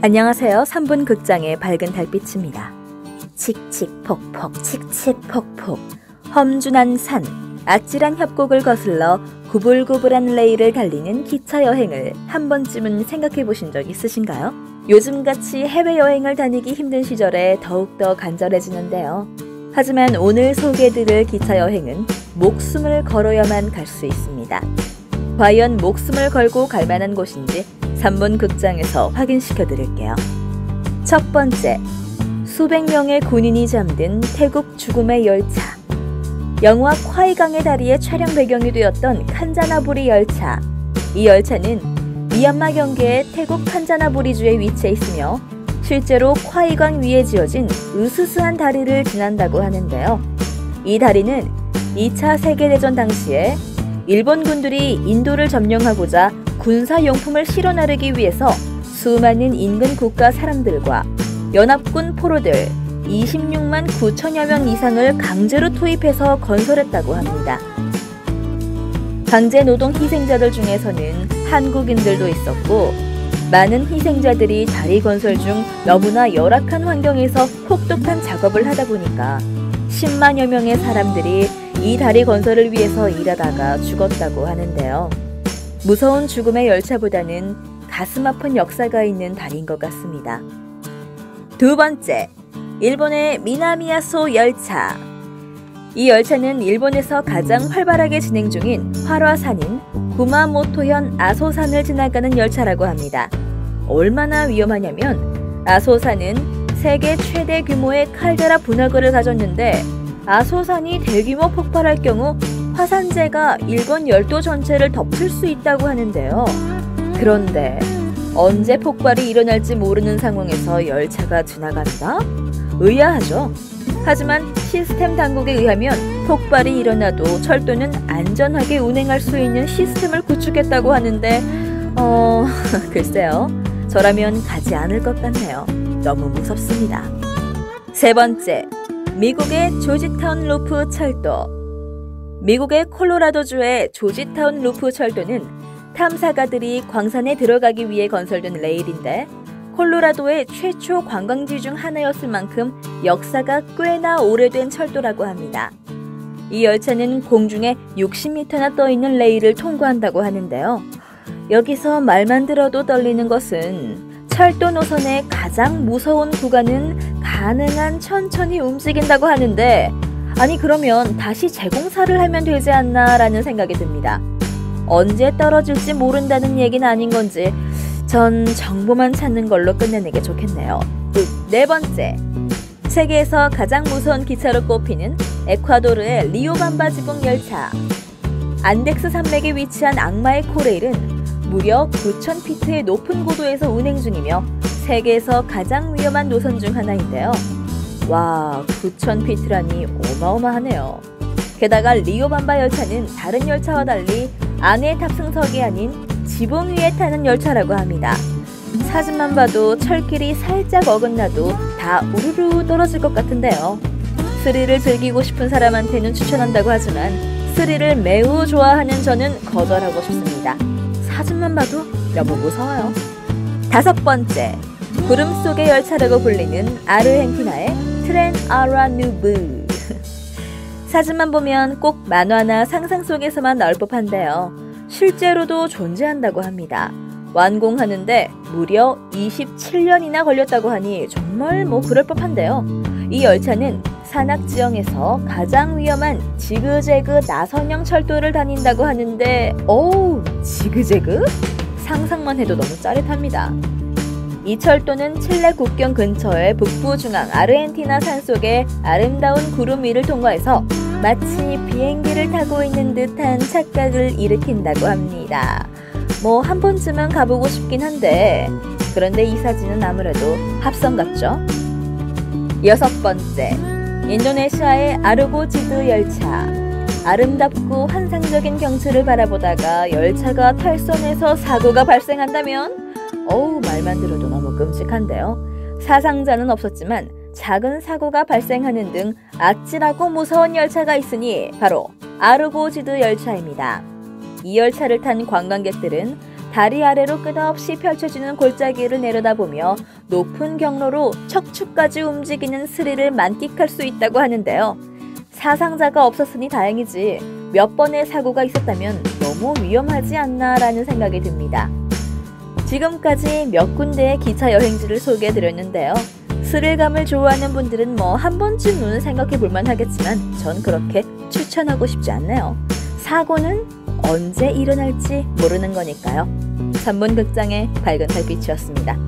안녕하세요. 3분 극장의 밝은 달빛입니다. 칙칙폭폭 칙칙폭폭 험준한 산, 아찔한 협곡을 거슬러 구불구불한 레일을 달리는 기차 여행을 한 번쯤은 생각해 보신 적 있으신가요? 요즘같이 해외여행을 다니기 힘든 시절에 더욱더 간절해지는데요. 하지만 오늘 소개해드릴 기차 여행은 목숨을 걸어야만 갈 수 있습니다. 과연 목숨을 걸고 갈 만한 곳인지 3분 극장에서 확인시켜 드릴게요. 첫 번째, 수백 명의 군인이 잠든 태국 죽음의 열차. 영화 콰이강의 다리의 촬영 배경이 되었던 칸자나부리 열차. 이 열차는 미얀마 경계의 태국 칸자나부리주에 위치해 있으며 실제로 콰이강 위에 지어진 으스스한 다리를 지난다고 하는데요. 이 다리는 2차 세계대전 당시에 일본 군들이 인도를 점령하고자 군사용품을 실어 나르기 위해서 수많은 인근 국가 사람들과 연합군 포로들 26만 9천여 명 이상을 강제로 투입해서 건설했다고 합니다. 강제노동 희생자들 중에서는 한국인들도 있었고, 많은 희생자들이 다리 건설 중 너무나 열악한 환경에서 혹독한 작업을 하다 보니까 10만여 명의 사람들이 이 다리 건설을 위해서 일하다가 죽었다고 하는데요. 무서운 죽음의 열차보다는 가슴 아픈 역사가 있는 다리인 것 같습니다. 두 번째, 일본의 미나미야소 열차. 이 열차는 일본에서 가장 활발하게 진행 중인 활화산인 구마모토현 아소산을 지나가는 열차라고 합니다. 얼마나 위험하냐면 아소산은 세계 최대 규모의 칼데라 분화구를 가졌는데 아소산이 대규모 폭발할 경우 화산재가 일본 열도 전체를 덮칠 수 있다고 하는데요. 그런데 언제 폭발이 일어날지 모르는 상황에서 열차가 지나간다? 의아하죠? 하지만 시스템 당국에 의하면 폭발이 일어나도 철도는 안전하게 운행할 수 있는 시스템을 구축했다고 하는데 글쎄요. 저라면 가지 않을 것 같네요. 너무 무섭습니다. 세 번째, 미국의 조지타운 루프 철도. 미국의 콜로라도주의 조지타운 루프 철도는 탐사가들이 광산에 들어가기 위해 건설된 레일인데 콜로라도의 최초 관광지 중 하나였을 만큼 역사가 꽤나 오래된 철도라고 합니다. 이 열차는 공중에 60m나 떠있는 레일을 통과한다고 하는데요. 여기서 말만 들어도 떨리는 것은 철도 노선의 가장 무서운 구간은 가능한 천천히 움직인다고 하는데, 아니 그러면 다시 재공사를 하면 되지 않나 라는 생각이 듭니다. 언제 떨어질지 모른다는 얘기는 아닌 건지 전 정보만 찾는 걸로 끝내는 게 좋겠네요. 네 번째, 세계에서 가장 무서운 기차로 꼽히는 에콰도르의 리오밤바 지붕 열차. 안덱스 산맥에 위치한 악마의 코레일은 무려 9,000피트의 높은 고도에서 운행 중이며 세계에서 가장 위험한 노선 중 하나인데요. 와, 9,000피트라니 어마어마하네요. 게다가 리오밤바 열차는 다른 열차와 달리 안에 탑승석이 아닌 지붕 위에 타는 열차라고 합니다. 사진만 봐도 철길이 살짝 어긋나도 다 우르르 떨어질 것 같은데요. 스릴을 즐기고 싶은 사람한테는 추천한다고 하지만 스릴을 매우 좋아하는 저는 거절하고 싶습니다. 사진만 봐도 너무 무서워요. 다섯 번째, 구름 속의 열차라고 불리는 아르헨티나의 트렌 아라누브. 사진만 보면 꼭 만화나 상상 속에서만 나올 법한데요. 실제로도 존재한다고 합니다. 완공하는데 무려 27년이나 걸렸다고 하니 정말 그럴 법한데요. 이 열차는 산악지형에서 가장 위험한 지그재그 나선형 철도를 다닌다고 하는데 지그재그? 상상만 해도 너무 짜릿합니다. 이 철도는 칠레 국경 근처의 북부 중앙 아르헨티나 산속의 아름다운 구름 위를 통과해서 마치 비행기를 타고 있는 듯한 착각을 일으킨다고 합니다. 한 번쯤은 가보고 싶긴 한데, 그런데 이 사진은 아무래도 합성 같죠? 여섯 번째, 인도네시아의 아르고지드 열차. 아름답고 환상적인 경치를 바라보다가 열차가 탈선해서 사고가 발생한다면 말만 들어도 너무 끔찍한데요. 사상자는 없었지만 작은 사고가 발생하는 등 아찔하고 무서운 열차가 있으니 바로 아르고지드 열차입니다. 이 열차를 탄 관광객들은 다리 아래로 끝없이 펼쳐지는 골짜기를 내려다보며 높은 경로로 척추까지 움직이는 스릴을 만끽할 수 있다고 하는데요. 사상자가 없었으니 다행이지 몇 번의 사고가 있었다면 너무 위험하지 않나라는 생각이 듭니다. 지금까지 몇 군데의 기차 여행지를 소개해드렸는데요. 스릴감을 좋아하는 분들은 한 번쯤은 생각해 볼만 하겠지만 전 그렇게 추천하고 싶지 않네요. 사고는 언제 일어날지 모르는 거니까요. 3분 극장의 밝은 달빛이었습니다.